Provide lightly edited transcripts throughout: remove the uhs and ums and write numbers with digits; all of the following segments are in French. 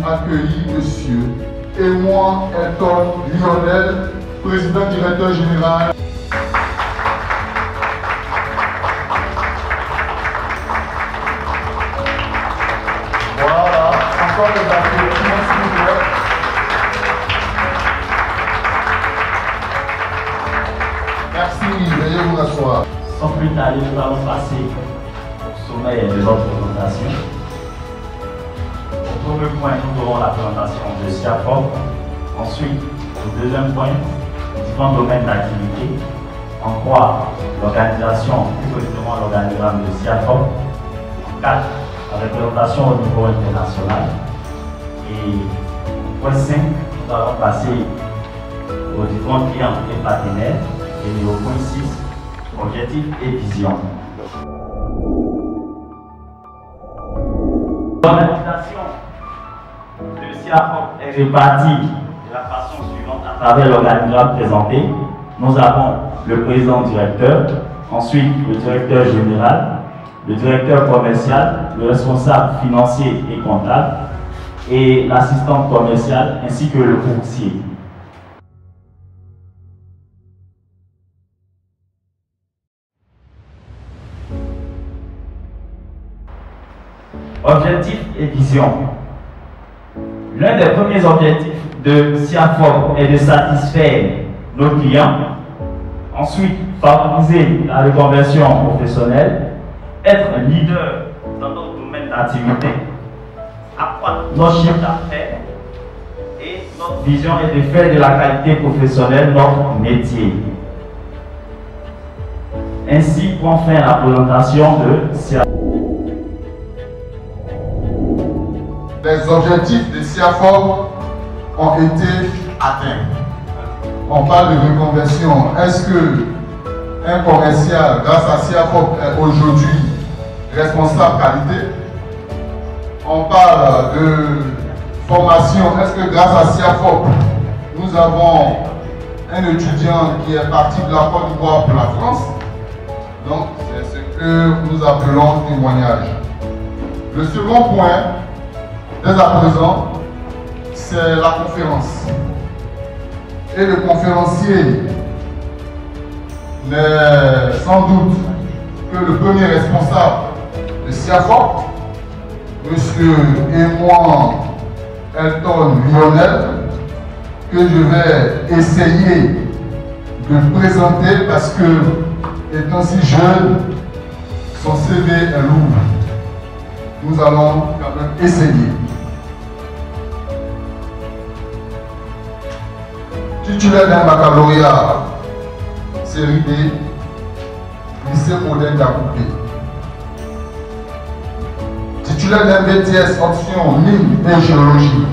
accueillir monsieur Aimouan Elton Lionel, président directeur général. Voilà, encore des applaudissements s'il vous plaît. Merci, veuillez vous rasseoir. Sans plus tarder, nous allons passer au sommet de notre présentation. Au premier point, nous aurons la présentation de SIAFOP. Ensuite, au deuxième point, différents domaines d'activité. En quoi l'organisation, plus précisément l'organigramme de SIAFOP. En 4, la représentation au niveau international. Et au point 5, nous allons passer aux différents clients et partenaires. Et au point 6, objectifs et vision. L'organisation de SIAFOP est répartie de la façon suivante à travers l'organigramme présenté. Nous avons le président directeur, ensuite le directeur général, le directeur commercial, le responsable financier et comptable et l'assistante commerciale ainsi que le courtier. Objectifs et vision. L'un des premiers objectifs de SIAFOP est de satisfaire nos clients. Ensuite, favoriser la reconversion professionnelle, être un leader dans notre domaine d'activité, accroître notre chiffre d'affaires et notre vision est de faire de la qualité professionnelle notre métier. Ainsi prend fin la présentation de SIAFOP. Les objectifs de SIAFOP ont été atteints. On parle de reconversion. Est-ce que un commercial, grâce à SIAFOP, est aujourd'hui responsable qualité? On parle de formation. Est-ce que grâce à SIAFOP, nous avons un étudiant qui est parti de la Côte d'Ivoire pour la France? Donc, c'est ce que nous appelons témoignage. Le second point, dès à présent, c'est la conférence. Et le conférencier n'est sans doute que le premier responsable de SIAFOP, M. Aimouan Elton Lionel, que je vais essayer de présenter parce que, étant si jeune, son CV est lourd. Nous allons quand même essayer. Titulaire d'un baccalauréat série D, lycée moderne d'Akoupé. Titulaire d'un BTS option mine et géologie,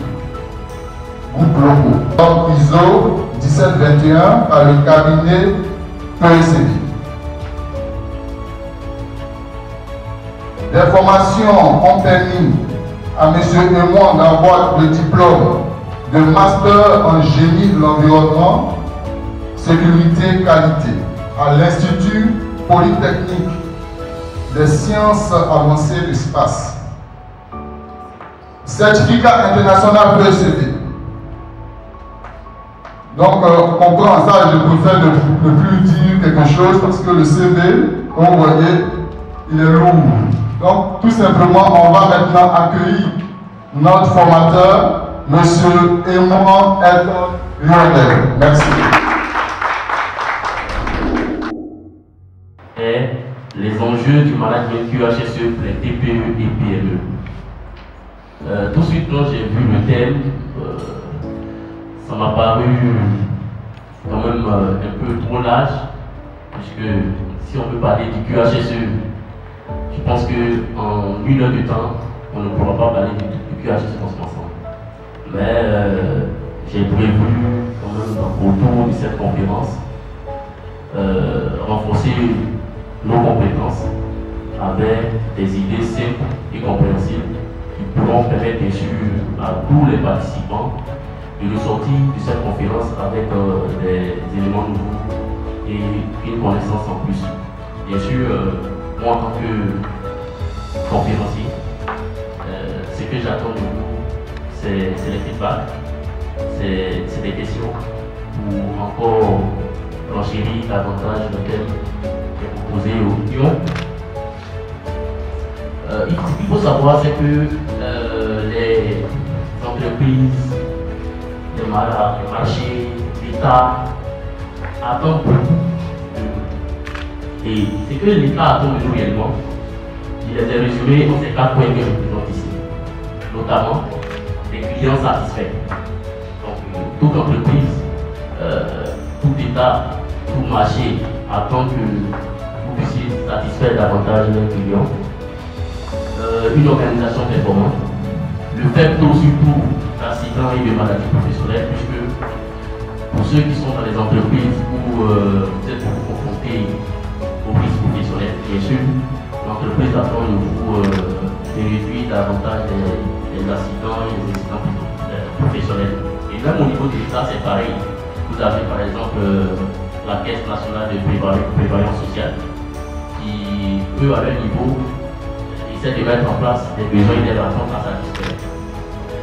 groupe locaux. Comme ISO 1721 par le cabinet PECB. Les formations ont permis à M. Aimouan d'avoir le diplôme de Master en génie de l'environnement, sécurité, qualité à l'Institut Polytechnique des sciences avancées de l'espace. Certificat international PECB. Donc, on comprend ça, je préfère ne plus dire quelque chose parce que le CV, comme vous voyez, il est lourd. Donc, tout simplement, on va maintenant accueillir notre formateur, M. Aimouan Elton Lionel. Merci. Et les enjeux du management QHSE pour les TPE et PME. Tout de suite, quand j'ai vu le thème, ça m'a paru quand même un peu trop large, puisque si on veut parler du QHSE, je pense qu'en une heure de temps, on ne pourra pas parler du QHSE ensemble. Mais j'ai prévu quand même autour de cette conférence renforcer nos compétences avec des idées simples et compréhensibles qui pourront permettre bien sûr à tous les participants de ressortir de cette conférence avec des éléments nouveaux et une connaissance en plus. Bien sûr, moi en tant que conférencier, ce que j'attends de vous, c'est les feedbacks, c'est des questions pour encore renchérir davantage le thème qui est proposé aux clients. Ce qu'il faut savoir, c'est que les entreprises, les marchés, l'État attendent beaucoup de nous. Et ce que l'État attend de nous réellement, je les ai résumés dans ces 4 points que je présente ici. Notamment, des clients satisfaits. Donc, toute entreprise, tout État, tout marché attend que vous puissiez satisfaire davantage les clients. Une organisation performante, le faible taux surtout d'accidents et de maladies professionnelles, puisque pour ceux qui sont dans les entreprises où vous êtes confrontés aux risques professionnels, bien sûr, l'entreprise attend de vous de réduire davantage les accidents et les incidents professionnels. Et même au niveau de l'État, c'est pareil. Vous avez par exemple la Caisse nationale de prévoyance sociale qui, eux, à leur niveau, essaie de mettre en place des besoins et des attentes à satisfaire.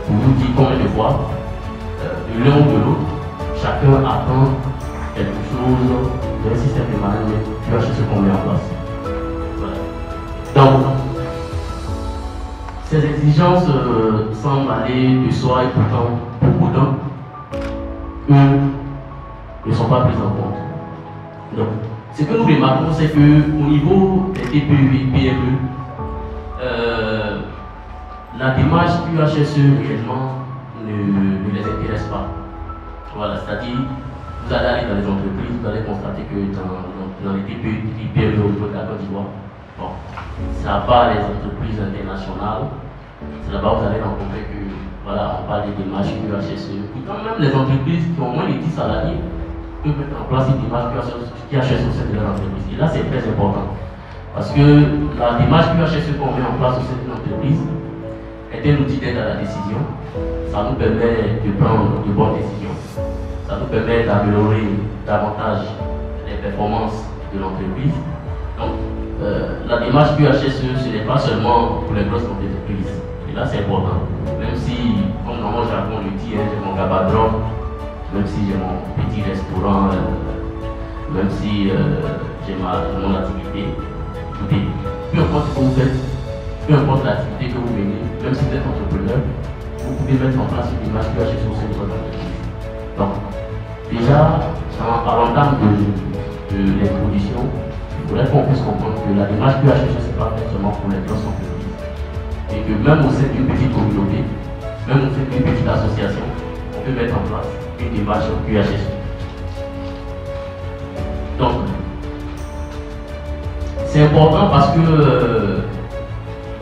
Pour vous dire combien de fois, de l'un ou de l'autre, chacun attend quelque chose d'un système de management QHSE qu'on met en place. Voilà. Donc, ces exigences semblent aller de soi et pourtant, beaucoup d'hommes, eux, ne sont pas pris en compte. Donc, ce que nous remarquons, c'est qu'au niveau des TPE et PME, la démarche QHSE réellement ne les intéresse pas. Voilà, c'est-à-dire, vous allez aller dans les entreprises, vous allez constater que dans les TPE et PME au niveau de la Côte d'Ivoire, bon, ça part les entreprises internationales, c'est là-bas vous allez rencontrer que, voilà, on parle des démarches QHSE. Pourtant, même les entreprises qui ont moins de 10 salariés peuvent mettre en place une démarche QHSE au sein de leur entreprise. Et là, c'est très important. Parce que la démarche QHSE qu'on met en place au sein de l'entreprise est un outil d'aide à la décision. Ça nous permet de prendre de bonnes décisions. Ça nous permet d'améliorer davantage les performances de l'entreprise. Donc, la démarche QHSE, ce n'est pas seulement pour les grosses entreprises. Et là, c'est important. Même si, comme dans mon jargon le dit, j'ai mon gabadron, même si j'ai mon petit restaurant, même si j'ai mon activité, écoutez, peu importe ce que vous faites, peu importe l'activité que vous menez, même si vous êtes entrepreneur, vous pouvez mettre en place une démarche QHSE au sein de votre entreprise. Donc, déjà, à l'entame de l'introduction, il faudrait qu'on puisse comprendre que la démarche QHSE, ce n'est pas seulement pour les grosses entreprises. Et que même au sein d'une petite communauté, même au sein d'une petite association, on peut mettre en place une démarche QHSE. Donc, c'est important parce que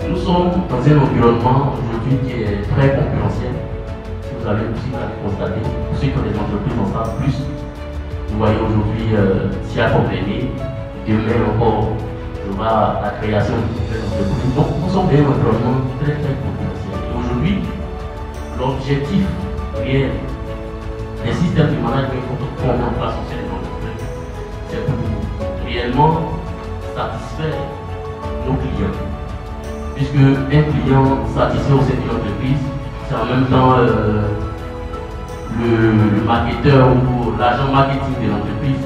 nous sommes dans un environnement aujourd'hui qui est très concurrentiel. Si vous allez aussi constater, pour ceux qui ont des entreprises en savent plus, vous voyez aujourd'hui SIA Complémé, demain encore, il y aura la création de nouvelles entreprises. Donc nous sommes dans un environnement très concurrentiel. Et aujourd'hui, l'objectif réel des systèmes de management qu'on met en place au sein de l'entreprise, c'est pour réellement satisfaire nos clients. Puisque un client satisfait au sein de l'entreprise, c'est en même temps le marketeur ou l'agent marketing de l'entreprise.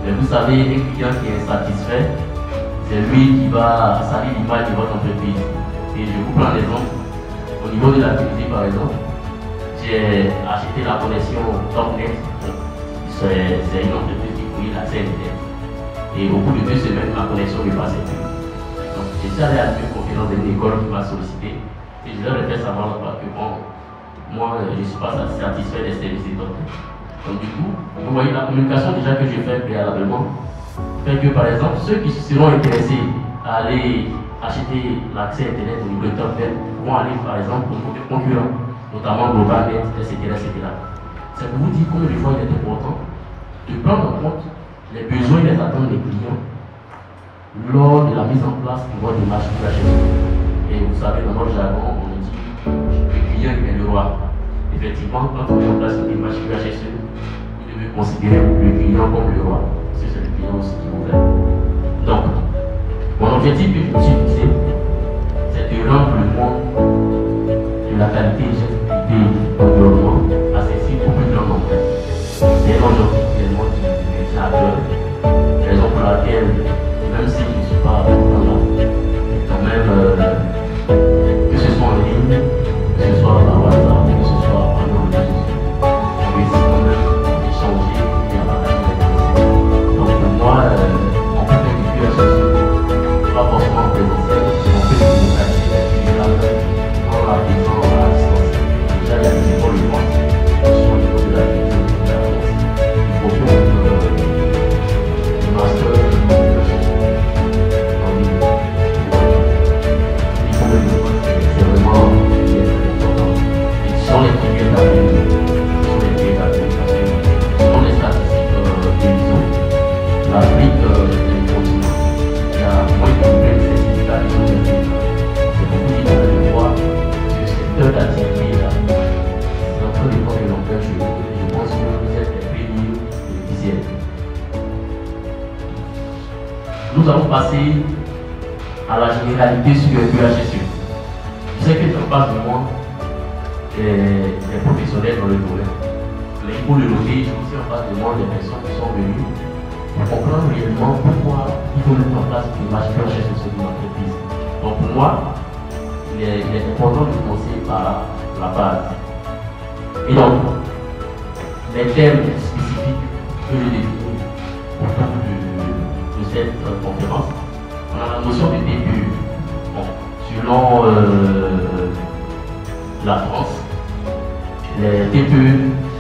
Mais vous savez, un client qui est satisfait, c'est lui qui va salir l'image de votre entreprise. Et je vous prends l'exemple. Au niveau de l'activité, par exemple, j'ai acheté la connexion Topnet. C'est une entreprise qui fournit l'accès Internet. Et au bout de 2 semaines, ma connexion ne passait plus. Donc, je suis allé à une conférence d'une école qui m'a sollicité. Et je leur ai fait savoir là-bas que bon, moi, je ne suis pas satisfait des services et d'autres. Donc, du coup, vous voyez la communication déjà que je fais préalablement fait que, par exemple, ceux qui seront intéressés à aller acheter l'accès Internet au niveau de Topnet vont aller, par exemple, au côté concurrent, notamment GlobalNet, etc. C'est pour vous dire combien de fois il est important de prendre en compte les besoins et les attentes des clients lors de la mise en place de votre démarche QHSE. Et vous savez, dans notre jargon, on dit le client est le roi. Effectivement, quand on met en place une démarche QHSE, vous devez considérer le client comme le roi. Parce que c'est le client aussi qui vous fait. Donc, mon objectif que je me suis fixé, c'est de rendre le monde de la qualité qualité d'environnement accessible au plus grand nombre. C'est l'objectif réellement du médecin actuel. Raison pour laquelle, même si je ne suis pas là, quand même, que ce soit en ligne, que ce soit par WhatsApp, que ce soit en réseaux sociaux, on réussit quand même d'échanger et à partager les connaissances. Donc pour moi, on peut faire du QHSE, pas forcément en présentiel, on peut se déplacer en la maison, à la distance. Déjà, il y a des écoles de France qui sont au niveau de la ville de la France. Il faut que le master de QHSE en ligne. Il faut que c'est vraiment important. Et sur les filières d'avenir, parce que selon les statistiques de l'ISO, l'Afrique est un continent. Il y a moins de 27 certificats d'ISO. C'est beaucoup difficile de voir ce secteur d'activité-là. C'est un peu l'époque de l'emploi. Je pense que vous êtes les pays bénéficiaires. Nous allons passer à la généralité sur le QHSE. Je sais que j'en passe de moi des professionnels dans le domaine. Mais il faut le noter, j'ai aussi en face de moi des personnes qui sont venues pour comprendre réellement pourquoi il faut mettre en place une image QHSE sur une entreprise. Donc pour moi, il est important de commencer par la base. Et donc, les thèmes spécifiques que je définis autour de cette conférence, on a la notion de TPE. Bon, selon la France, les TPE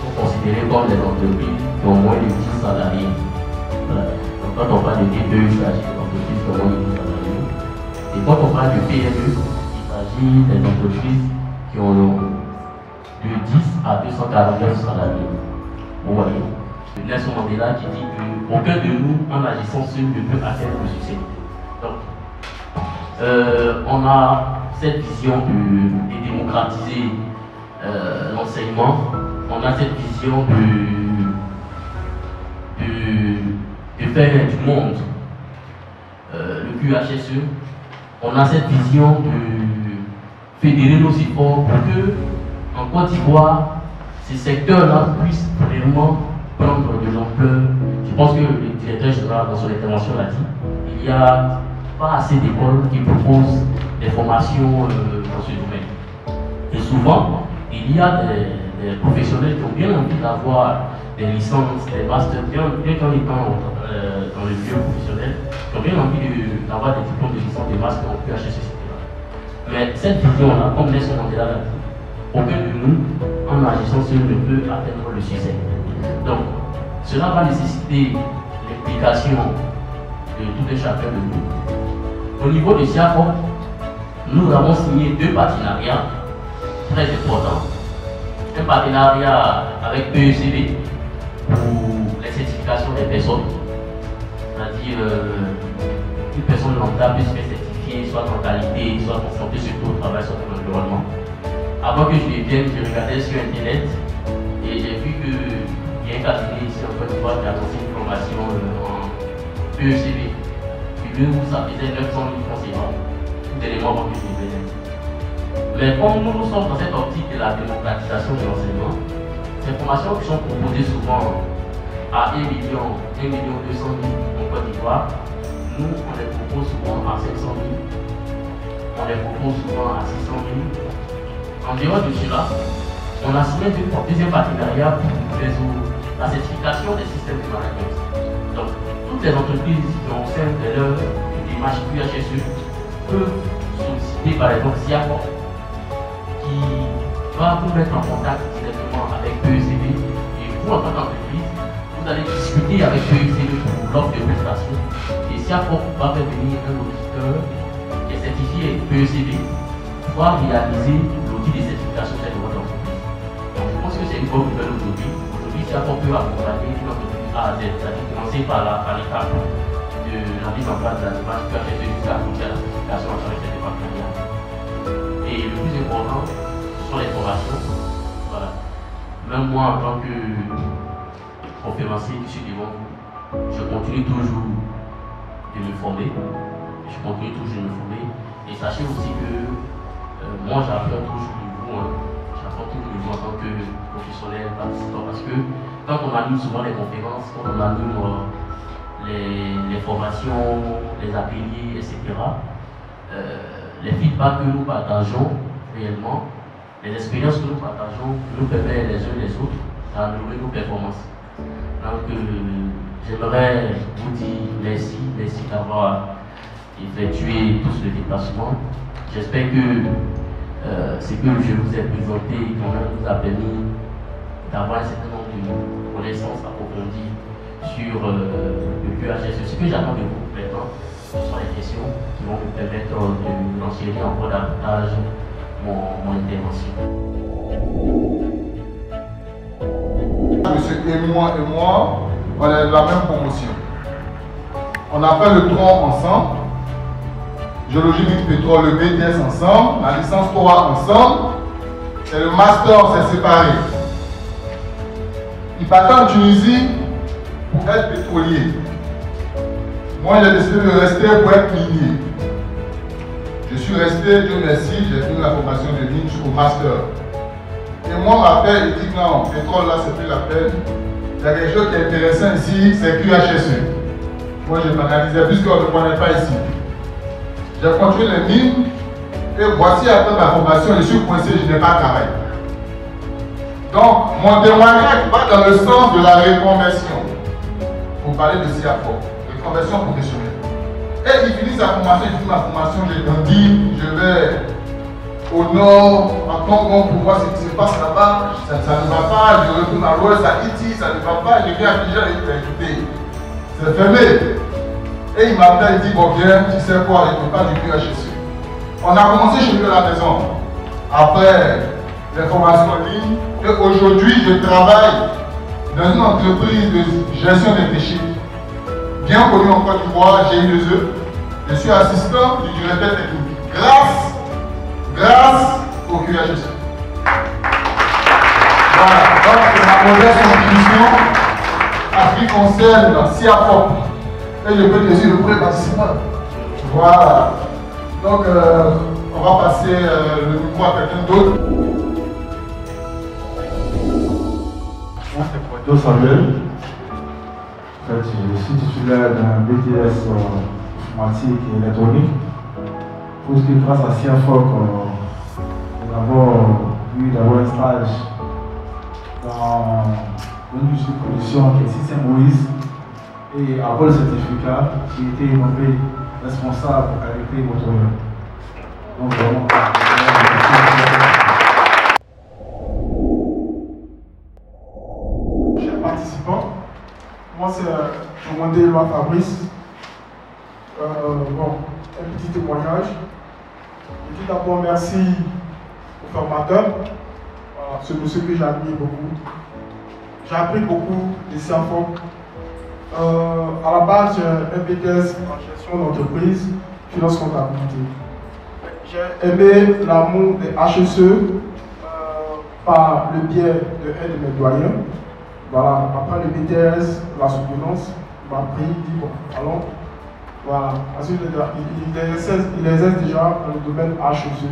sont considérés comme les entreprises qui ont moins de 10 salariés. Voilà. Donc quand on parle de TPE, il s'agit d'entreprises qui ont moins de 10 salariés. Et quand on parle de PME, il s'agit des entreprises qui ont de 10 à 249 salariés. Vous voyez, Nelson Mandela qui dit qu'aucun de nous, en agissant seul, ne peut atteindre le succès. Donc, on a cette vision de démocratiser l'enseignement, on a cette vision de faire du monde le QHSE, on a cette vision de fédérer nos efforts pour que en Côte d'Ivoire, ces secteurs-là puissent vraiment prendre de l'ampleur. Je pense que le directeur général dans son intervention l'a dit, il n'y a pas assez d'écoles qui proposent des formations dans ce domaine. Et souvent, il y a des professionnels qui ont bien envie d'avoir des licences, des masters, bien qu'en étant dans le milieu professionnel, qui ont bien envie d'avoir des diplômes de licence, des masters en QHSE, etc. Mais cette vision-là, comme Nelson Mandela l'a dit, aucun de nous, en agissant seul, ne peut atteindre le succès. Donc, cela va nécessiter l'implication de tout un chacun de nous. Au niveau de SIAFOP, nous avons signé 2 partenariats très importants. Un partenariat avec PECB pour les certifications des personnes, c'est-à-dire qu'une personne lambda puisse se certifier soit en qualité, soit en santé, surtout au travail, soit en environnement. Avant que je ne vienne, je regardais sur internet et j'ai vu qu'il y a un cabinet ici en Côte d'Ivoire qui a lancé une formation en PECB. Puis où ça faisait 900 000 francs CFA, tout élément avant que je ne vienne. Mais comme nous sommes dans cette optique de la démocratisation de l'enseignement, ces formations qui sont proposées souvent à 1 million 200 000 en Côte d'Ivoire, nous on les propose souvent à 500 000, on les propose souvent à 600 000. En dehors de cela, on a signé un deuxième partenariat pour la certification des systèmes de management. Donc, toutes les entreprises qui ont au sein de leur démarche QHSE peuvent solliciter par exemple SIAFOP qui va vous mettre en contact directement avec PECB et vous en tant qu'entreprise, vous allez discuter avec PECB pour l'offre de prestation et SIAFOP va faire venir un auditeur qui est certifié PECB pour réaliser des certifications de votre entreprise. Donc je pense que c'est une bonne nouvelle aujourd'hui. Aujourd'hui, SIAFOP peut accompagner une entreprise A à Z, c'est-à-dire commencer par l'étape de la mise en place de la démarche QHSE jusqu'à la certification à travers ces partenariats. Et le plus important, ce sont les formations. Voilà. Même moi, en tant que conférencier qui suis devant vous, je continue toujours de me former. Je continue toujours de me former. Et sachez aussi que moi, j'apprends toujours de vous. tout niveau en tant que professionnel, participant. Parce que quand on anime souvent les conférences, quand on anime les formations, les ateliers, etc., les feedbacks que nous partageons réellement, les expériences que nous partageons nous permettent les uns les autres d'améliorer nos performances. Donc, j'aimerais vous dire merci d'avoir effectué tout ce déplacement. J'espère que ce que je vous ai présenté quand même vous a permis d'avoir un certain nombre de connaissances approfondies sur le QHSE. Ce que j'attends de vous maintenant, ce sont les questions qui vont me permettre de l'enchaîner encore davantage mon intervention. Monsieur et moi, on est de la même promotion. On a fait le tronc ensemble, géologie du pétrole, le BTS ensemble, la licence 3 ensemble, et le master on s'est séparés. Il partait en Tunisie pour être pétrolier. Moi j'ai décidé de rester pour être minier. Je suis resté, Dieu merci, j'ai fini la formation de mine jusqu'au master. Et moi m'appelle et dit non, pétrole là c'est plus la peine. Il y a quelque chose qui est intéressant ici, c'est QHSE. Moi je m'analysais puisqu'on ne connaît pas ici. J'ai continué les mines et voici après ma formation, je suis coincé, je n'ai pas de travail. Donc mon témoignage va dans le sens de la reconversion. Pour parler de CIAFOR, reconversion professionnelle. Et il finit sa formation, il finit ma formation, j'ai grandi, je vais au nord, en Congo pour voir ce qui se passe là-bas, ça ne va pas, je retourne à l'ouest, à Haïti, ça ne va pas, je viens à Abidjan et je vais écouter. C'est fermé. Et il m'appelle, il dit, bon viens, tu sais quoi, il ne peut pas du QHSE. On a commencé chez lui à la maison. Après les formations en ligne, et aujourd'hui je travaille dans une entreprise de gestion des déchets. Bien connue en Côte d'Ivoire, GI2E. Je suis assistant du directeur technique. Grâce au QHSE. Voilà, donc c'est ma modeste contribution à ce qui concerne CIAFOR. Et je peux te dire le premier participant. Voilà. Donc on va passer le micro à quelqu'un d'autre. Moi c'est Pointeau Samuel. En fait, je suis titulaire d'un BTS informatique et électronique. Parce que grâce à CIAFOR, nous avons eu d'avoir un stage dans une usine de production qui est Système Moïse. Et après le certificat, j'ai été nommé responsable pour qualité motorière. Donc vraiment, chers participants, moi c'est Jomandé Loa Fabrice. Bon, un petit témoignage. Je dis d'abord merci au formateur, ce monsieur que j'admire beaucoup. J'ai appris beaucoup de CIAFOR. À la base, j'ai un BTS en gestion d'entreprise, finance comptabilité. J'ai aimé l'amour des HSE par le biais de un de mes doyens. Voilà, après le BTS, la soutenance, il m'a pris, il dit bon, allons. Voilà, ensuite il exerce déjà dans le domaine HSE.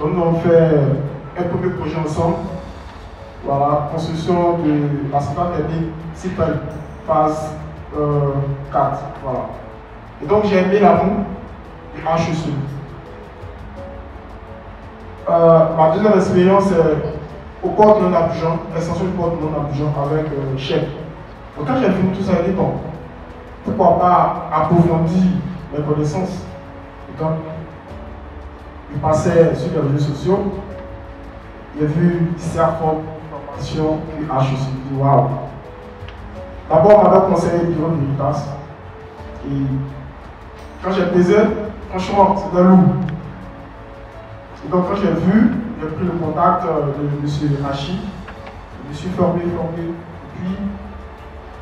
Donc nous avons fait un premier projet ensemble. Voilà, construction de la centrale thermique CIPEL, phase 4. Voilà. Et donc j'ai aimé l'amour du HSE. Ma deuxième expérience est au port de Abidjan, l'extension du port de Abidjan avec Chef. Donc quand j'ai fini tout ça, j'ai dit bon, pourquoi pas approfondir mes connaissances. Et donc, il passait sur les réseaux sociaux, il a vu CIAFOR, formation, puis HSE, il dit waouh. D'abord, on m'avait conseillé le bureau de Veritas. Et quand j'ai pesé, franchement, c'était lourd. Et donc, quand j'ai vu, j'ai pris le contact de M. Hachi. Je me suis formé. Et puis,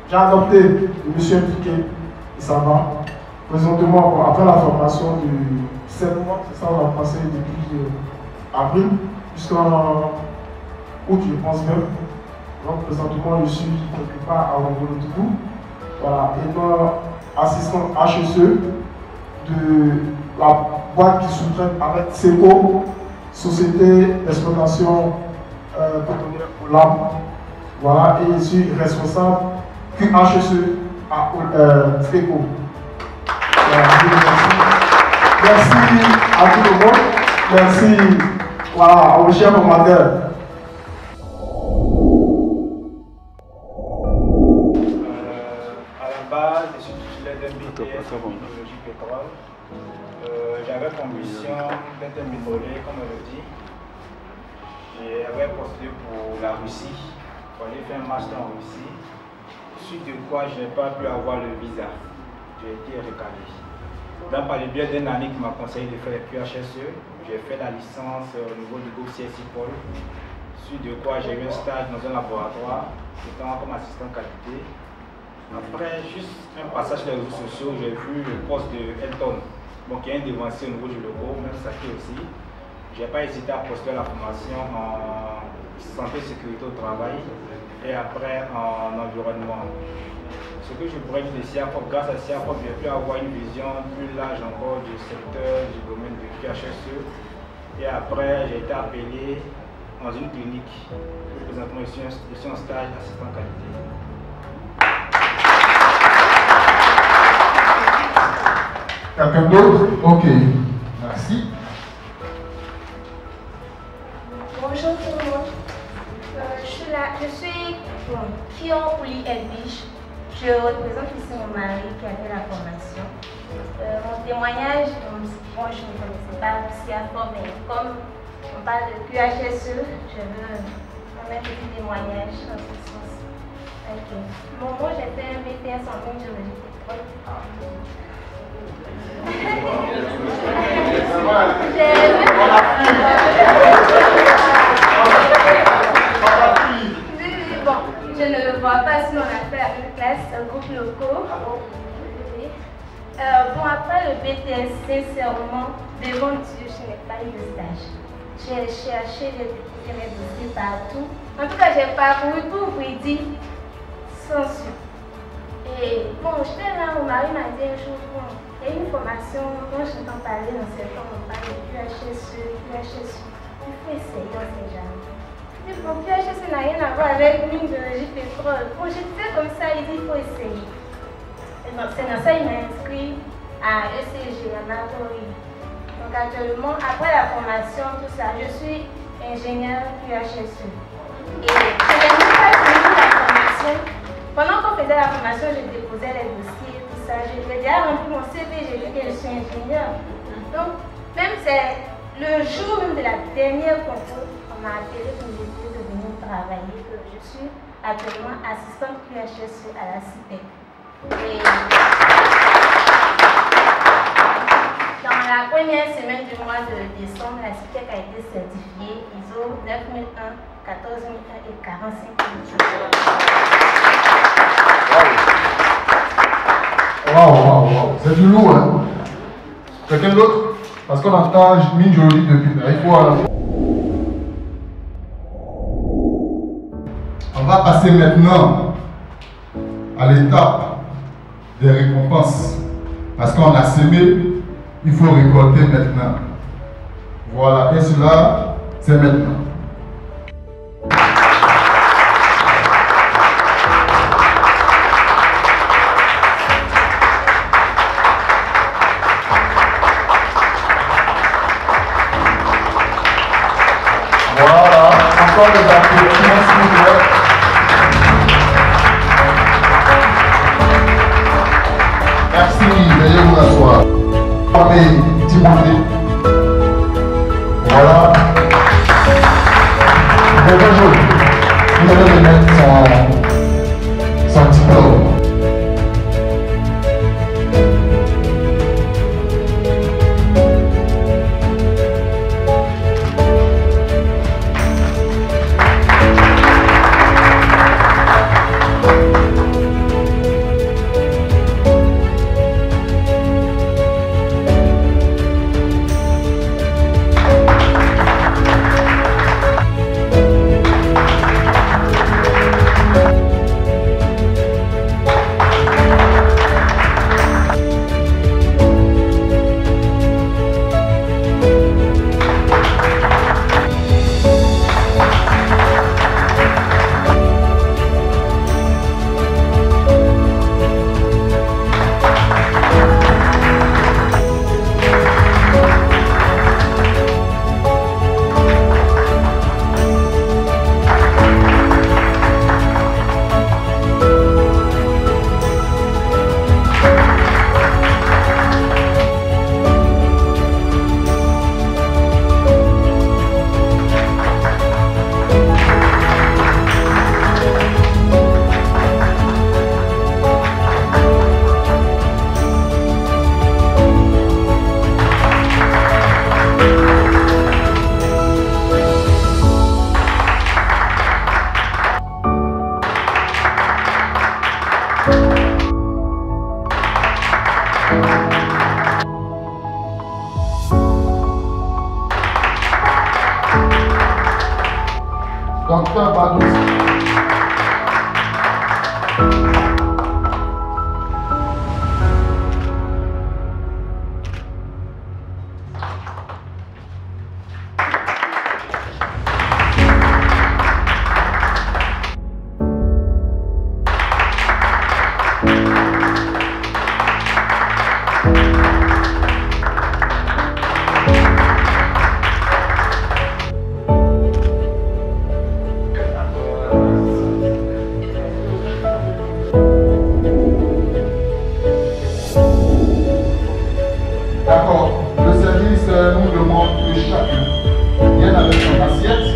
j'ai adopté le monsieur impliqué. Et ça va. Présentement, après la formation du 7 mois, c'est ça, on a passé depuis avril jusqu'en août, je pense même. Donc, présentement, je suis quelque part à Wangolotougou. Voilà, étant assistant HSE de la boîte qui sous-traite avec SECO, Société d'exploitation cotonnier au LAM. Voilà, et je suis responsable QHSE à FECO. Merci à tout le monde. Merci voilà, aux chers commandeurs. À la base, je suis titulaire d'un BTS en technologie pétrole. J'avais pour ambition d'être un métrolier, comme on le dit. J'avais postulé pour la Russie, pour aller faire un master en Russie. Suite de quoi je n'ai pas pu avoir le visa. J'ai été recalé. Donc, par le biais d'un ami qui m'a conseillé de faire le QHSE, j'ai fait la licence au niveau du groupe CSI Pôle. Suite de quoi j'ai eu un stage dans un laboratoire, étant comme assistant qualité. Après, juste un passage sur les réseaux sociaux, j'ai vu le poste de Elton, bon, qui est un devancier au niveau du logo, même Saki aussi. Je n'ai pas hésité à postuler la formation en santé et sécurité au travail et après en environnement. Ce que je pourrais dire de SIAFOP, grâce à SIAFOP, j'ai pu avoir une vision plus large encore du secteur, du domaine du QHSE. Et après, j'ai été appelé dans une clinique. Présentement, je suis en stage d'assistant qualité. Quelqu'un d'autre? Ok, merci. Bonjour tout le monde. Je suis Kion Ouli Elbich. Je représente ici mon mari qui a fait la formation. Mon témoignage, bon, je ne connaissais pas SIAFOP, mais comme on parle de QHSE, je veux mettre un petit témoignage dans ce sens. Okay. Moi, j'ai fait un BTS en biologie pétrole. Bon, je ne le vois pas, sinon on a fait une classe, un groupe locaux. Bon, après le BTS, sincèrement, devant Dieu, je n'ai pas eu de stage. J'ai cherché, j'ai déposé mes dossiers partout. En tout cas, j'ai parcouru tout Vridi sans suite. Et bon, j'étais là, mon mari m'a dit un jour, bon, il y a une formation, quand j'entends parler dans ce temps, on parle de QHSE, il faut essayer, on ne sait jamais. Et bon, QHSE n'a rien à voir avec mine biologie pétrole. Bon, j'étais comme ça, il dit il faut essayer. Et donc, c'est dans ça qu'il m'a inscrit à ECG, à Matori. Donc actuellement, après la formation, tout ça, je suis ingénieur QHSE. Et je n'ai même pas fini la formation. Pendant qu'on faisait la formation, je déposais les dossiers, tout ça. J'ai déjà rempli mon CV, j'ai dit que je suis ingénieur. Donc, même c'est le jour même de la dernière concours, on m'a appelé pour me dire de venir travailler. Je suis actuellement assistante QHSE à la CITEC. Et dans la première semaine du mois de décembre, la CITEC a été certifiée ISO 9001, 14001 et 45001. Waouh, c'est du lourd, hein? Quelqu'un d'autre? Parce qu'on entend mine jolie depuis là, il faut aller. On va passer maintenant à l'étape des récompenses. Parce qu'on a semé, il faut récolter maintenant. Voilà, et cela, c'est maintenant. Voilà, encore des applaudissements, s'il vous plaît. Merci, veuillez vous asseoir. Formez Timothée. Voilà. Bonjour. Vous allez remettre son diplôme. Docteur Badous. D'accord. Le service nous demande que chacun vienne avec son assiette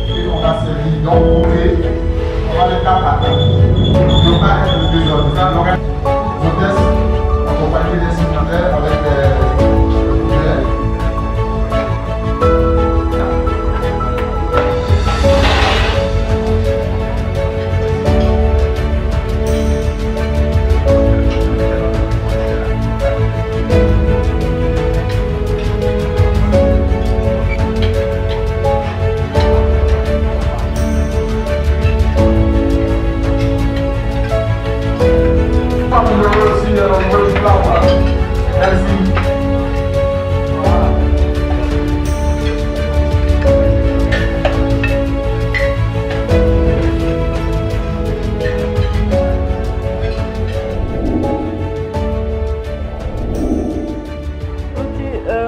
et on a servi. Donc, vous pouvez, on va les faire à table. Il ne pas être de 2 heures. Ça, l'hôtesse, en compagnie des signataires avec le couvert.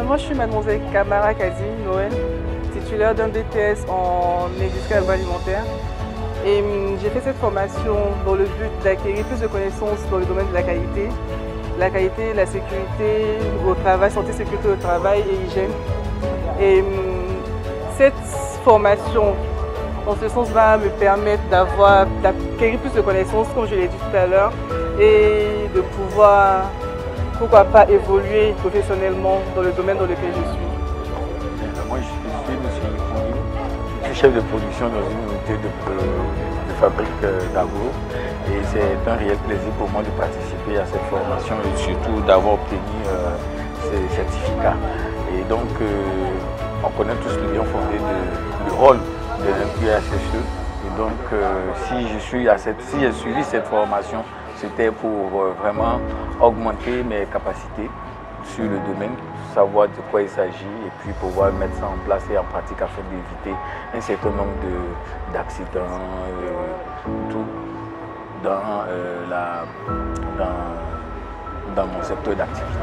Moi je suis mademoiselle Kamara Kazi Noël, titulaire d'un BTS en industrie agroalimentaire. Et j'ai fait cette formation dans le but d'acquérir plus de connaissances dans le domaine de la qualité, la sécurité au travail, santé, sécurité au travail et hygiène. Et cette formation, en ce sens, va me permettre d'acquérir plus de connaissances, comme je l'ai dit tout à l'heure, et de pouvoir, pourquoi pas, évoluer professionnellement dans le domaine dans lequel je suis. Moi, je suis M. Yikouni, je suis chef de production dans une unité de fabrique d'agro. Et c'est un réel plaisir pour moi de participer à cette formation et surtout d'avoir obtenu ces certificats. Et donc, on connaît tous le bien fondé du rôle de l'INQHSE. Et donc, si j'ai suivi cette formation, c'était pour vraiment augmenter mes capacités sur le domaine, savoir de quoi il s'agit et puis pouvoir mettre ça en place et en pratique afin d'éviter un certain nombre d'accidents, tout dans mon secteur d'activité.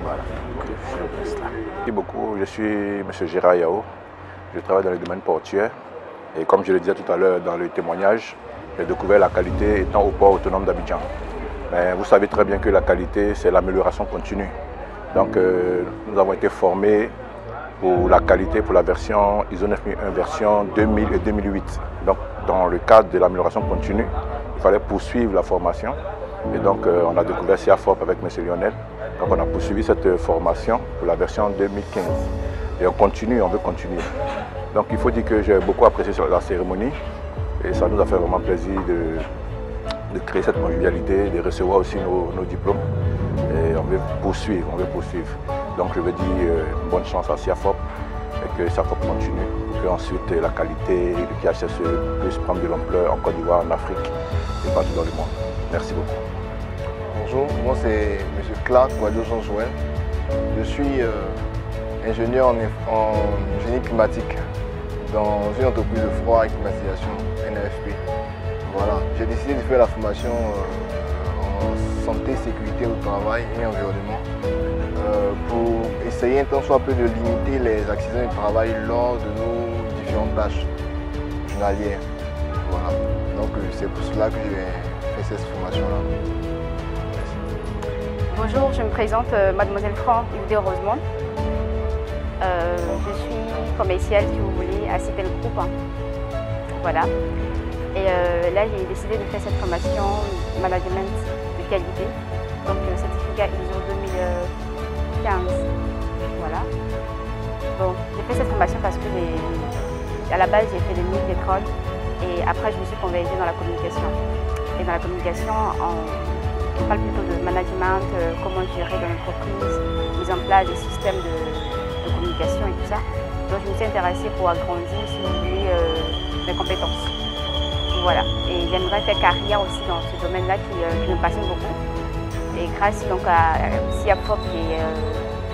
Voilà, je reste là. Merci beaucoup, je suis M. Gérard Yao, je travaille dans le domaine portuaire et comme je le disais tout à l'heure dans le témoignage, j'ai découvert la qualité étant au port autonome d'Abidjan. Mais vous savez très bien que la qualité, c'est l'amélioration continue. Donc nous avons été formés pour la qualité, pour la version ISO 9001, version 2000 et 2008. Donc dans le cadre de l'amélioration continue, il fallait poursuivre la formation. Et donc on a découvert SIAFOP avec M. Lionel. Donc on a poursuivi cette formation pour la version 2015. Et on continue, on veut continuer. Donc il faut dire que j'ai beaucoup apprécié la cérémonie. Et ça nous a fait vraiment plaisir de créer cette convivialité, de recevoir aussi nos diplômes. Et on veut poursuivre, Donc je veux dire bonne chance à SIAFOP et que SIAFOP continue. Et que ensuite la qualité du QHSE puisse prendre de l'ampleur en Côte d'Ivoire, en Afrique et partout dans le monde. Merci beaucoup. Bonjour, moi c'est M. Clark Guadio-Jean-Joël. Je suis ingénieur en génie climatique dans une entreprise de froid et climatisation, NAFP. Voilà, j'ai décidé de faire la formation en santé, sécurité au travail et environnement pour essayer un tant soit peu de limiter les accidents du travail lors de nos différentes tâches journalières. Voilà, donc c'est pour cela que j'ai fait cette formation-là. Bonjour, je me présente Mademoiselle Franck Yves Rosemont. Je suis commerciale, si vous voulez, à Citel Group. Voilà. Et là, j'ai décidé de faire cette formation management de qualité, donc certificat ISO 2015. Voilà. Bon, j'ai fait cette formation parce que à la base, j'ai fait des mines d'école et après, je me suis convertie dans la communication. Et dans la communication, qui parle plutôt de management, comment gérer dans l'entreprise, mise en place des systèmes de communication et tout ça. Donc je me suis intéressée pour agrandir, si vous voulez, mes compétences. Voilà. Et j'aimerais faire carrière aussi dans ce domaine-là qui me passionne beaucoup. Et grâce donc à SIAFOP,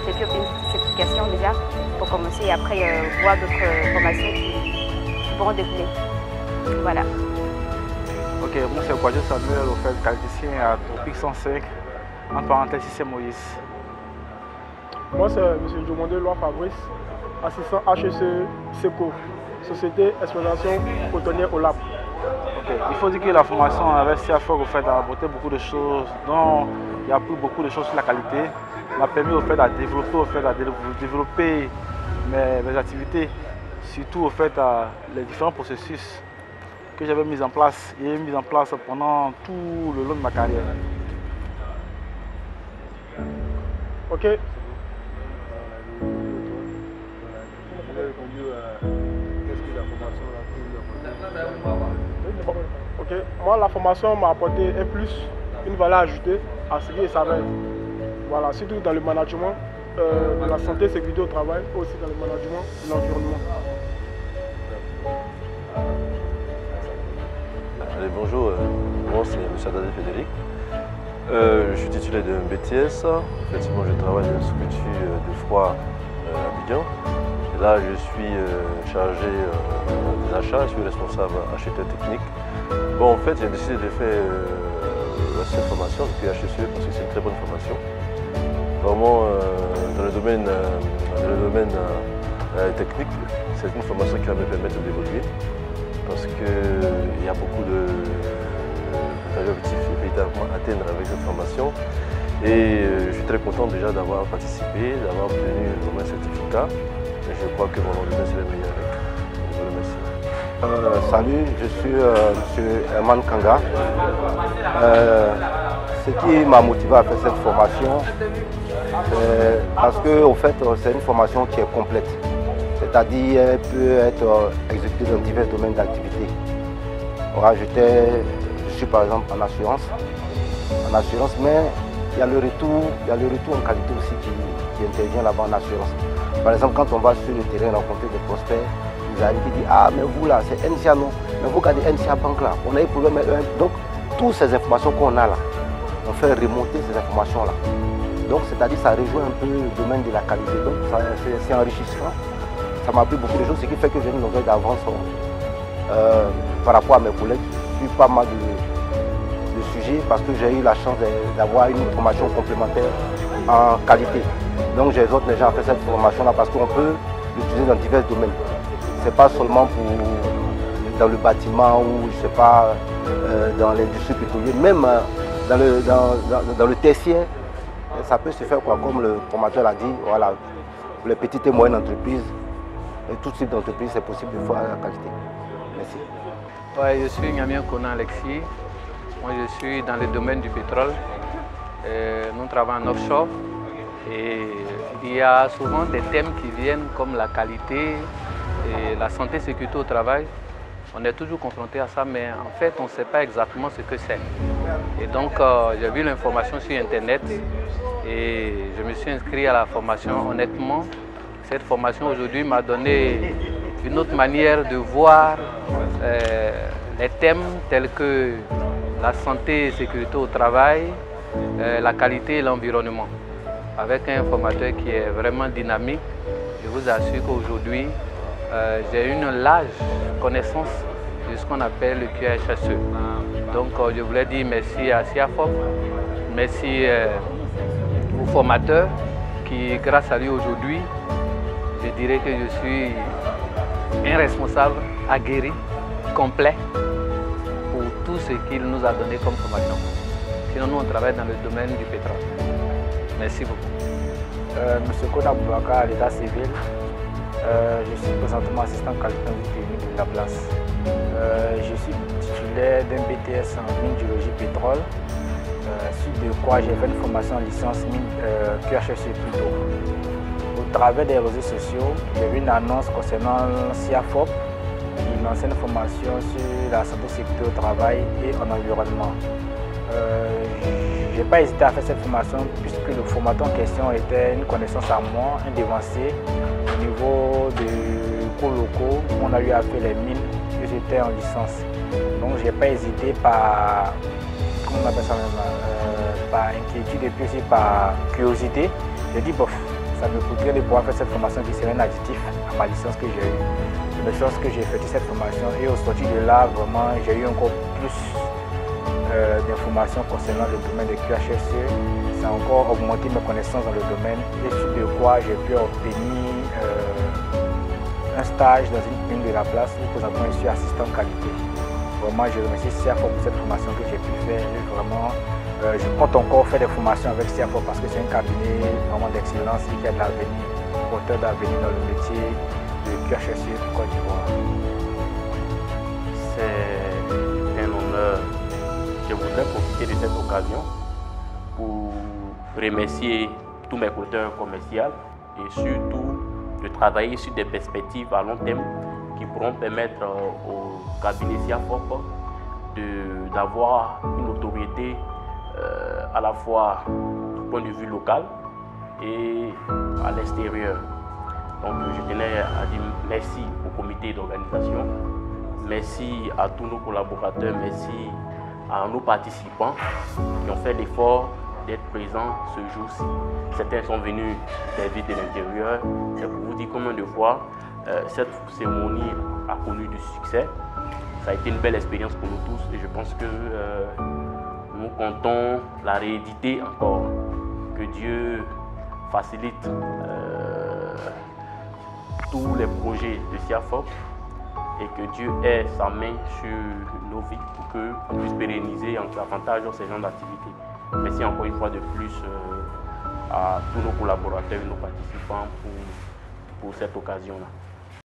j'ai fait une certification déjà pour commencer et après voir d'autres formations qui pourront découler. Voilà. Ok, moi c'est Kwadjo Samuel, au fait, qualiticien à Tropique 105, en parenthèse c'est Moïse. Moi c'est M. Diomondé Lois Fabrice, assistant HEC SECO, Société Exploitation Cotonnière au Lab. Okay. Il faut dire que la formation avec SIAFOP au fait, a apporté beaucoup de choses, donc il y a appris beaucoup de choses sur la qualité, m'a permis au fait, à développer mes activités, surtout au fait, les différents processus que j'avais mis en place et mis en place pendant tout le long de ma carrière. Ok. Ok, moi la formation m'a apporté un plus, une valeur ajoutée à ce qui est ça. Voilà, surtout dans le management de la santé et sécurité au travail, aussi dans le management de l'environnement. Allez, bonjour, moi c'est M. Adadé Frédéric. Je suis titulaire d'un BTS. Effectivement, je travaille dans une structure de froid à Abidjan. Et là, je suis chargé des achats, je suis responsable acheteur technique. Bon, en fait, j'ai décidé de faire cette formation depuis HEC parce que c'est une très bonne formation. Vraiment, dans le domaine technique, c'est une formation qui va me permettre d'évoluer. Parce qu'il y a beaucoup d'objectifs véritablement à atteindre avec cette formation. Et je suis très content déjà d'avoir participé, d'avoir obtenu un certificat. Et je crois que mon lendemain c'est le meilleur avec. Je vous remercie. Salut, je suis M. Herman Kanga. Ce qui m'a motivé à faire cette formation, parce que au fait, c'est une formation qui est complète. C'est-à-dire elle peut être exécutée dans divers domaines d'activité. Je suis par exemple en assurance, mais il y a le retour en qualité aussi qui intervient là-bas en assurance. Par exemple, quand on va sur le terrain rencontrer des prospects, ils arrivent et disent ah mais vous là c'est NCA non, mais vous regardez NCA Banque là, on a eu problème. Donc toutes ces informations qu'on a là, on fait remonter ces informations là. Donc c'est-à-dire ça rejoint un peu le domaine de la qualité, donc c'est enrichissant. Ça m'a appris beaucoup de choses, ce qui fait que j'ai une longueur d'avance par rapport à mes collègues sur pas mal de sujets parce que j'ai eu la chance d'avoir une formation complémentaire en qualité. Donc j'exhorte les gens à faire cette formation-là parce qu'on peut l'utiliser dans divers domaines. Ce n'est pas seulement dans le bâtiment ou je sais pas, dans l'industrie pétrolière, même dans le tertiaire, ça peut se faire quoi, comme le formateur l'a dit, voilà, pour les petites et moyennes entreprises. Et tout type d'entreprise, c'est possible de faire la qualité. Merci. Ouais, je suis Nyamien Konan Alexis. Moi, je suis dans le domaine du pétrole. Nous travaillons en offshore. Et il y a souvent des thèmes qui viennent comme la qualité et la santé et sécurité au travail. On est toujours confronté à ça, mais en fait, on ne sait pas exactement ce que c'est. Et donc, j'ai vu l'information sur Internet et je me suis inscrit à la formation. Honnêtement, cette formation aujourd'hui m'a donné une autre manière de voir les thèmes tels que la santé et sécurité au travail, la qualité et l'environnement. Avec un formateur qui est vraiment dynamique, je vous assure qu'aujourd'hui, j'ai une large connaissance de ce qu'on appelle le QHSE. Donc je voulais dire merci à SIAFOP, merci au formateur qui, grâce à lui aujourd'hui, je dirais que je suis un responsable aguerri, complet, pour tout ce qu'il nous a donné comme formation. Sinon, nous, on travaille dans le domaine du pétrole. Merci beaucoup. Monsieur Koda Boubaka, à l'état civil, je suis présentement assistant qualité technique de la place. Je suis titulaire d'un BTS en mine géologie pétrole, suite de quoi j'ai fait une formation en licence mine QHSE plutôt. Au travers des réseaux sociaux, j'ai vu une annonce concernant SIAFOP qui lançait une formation sur la santé et sécurité au travail et en environnement. J'ai n'ai pas hésité à faire cette formation puisque le formateur en question était une connaissance à moi, un dévancier. Au niveau de cours locaux, on a eu à faire les mines et j'étais en licence. Donc je n'ai pas hésité par, comment on appelle ça même, par inquiétude et puis aussi par curiosité. J'ai dit bof, ça me coûterait de pouvoir faire cette formation qui serait un additif à ma licence que j'ai eue. De sorte que j'ai effectué cette formation et au sortir de là, vraiment, j'ai eu encore plus d'informations concernant le domaine de QHSE. Ça a encore augmenté mes connaissances dans le domaine et suite de quoi j'ai pu obtenir un stage dans une commune de la place où présentement je suis assistant qualité. Vraiment, je remercie CIAFOR pour cette formation que j'ai pu faire. Et vraiment, je compte encore faire des formations avec CIAFOR parce que c'est un cabinet vraiment d'excellence et qui a de l'avenir, porteur d'avenir dans le métier de QHSE Côte d'Ivoire. C'est un honneur. Je voudrais profiter de cette occasion pour remercier tous mes coteurs commerciaux et surtout de travailler sur des perspectives à long terme qui pourront permettre au cabinet CIAFOR d'avoir une autorité à la fois du point de vue local et à l'extérieur. Donc je tenais à dire merci au comité d'organisation, merci à tous nos collaborateurs, merci à nos participants qui ont fait l'effort d'être présents ce jour-ci. Certains sont venus des villes de l'intérieur. C'est pour vous dire combien de fois cette cérémonie a connu du succès. Ça a été une belle expérience pour nous tous et je pense que nous comptons la rééditer encore. Que Dieu facilite tous les projets de CIAFOR et que Dieu ait sa main sur nos vies pour qu'on puisse pérenniser davantage ces genres d'activités. Merci encore une fois de plus à tous nos collaborateurs et nos participants pour cette occasion-là.